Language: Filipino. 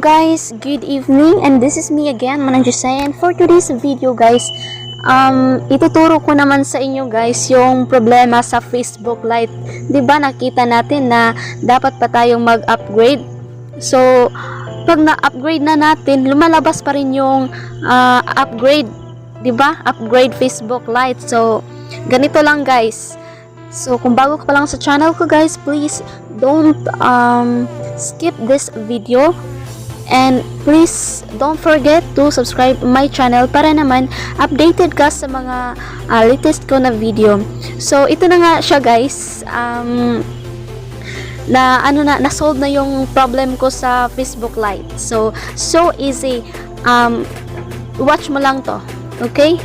guys, good evening, and this is me again, Manang Jose, and for today's video guys, ituturo ko naman sa inyo guys yung problema sa Facebook Lite. 'Di ba nakita natin na dapat pa tayong mag-upgrade? So, pag na-upgrade na natin, lumalabas pa rin yung upgrade, 'di ba? Upgrade Facebook Lite. So, ganito lang guys. So, kung bago ka pa lang sa channel ko guys, please don't skip this video. And please don't forget to subscribe my channel para naman updated ka sa mga latest ko na video. So ito na nga siya guys. Na-solve na yung problem ko sa Facebook Lite. So easy. Watch mo lang to. Okay?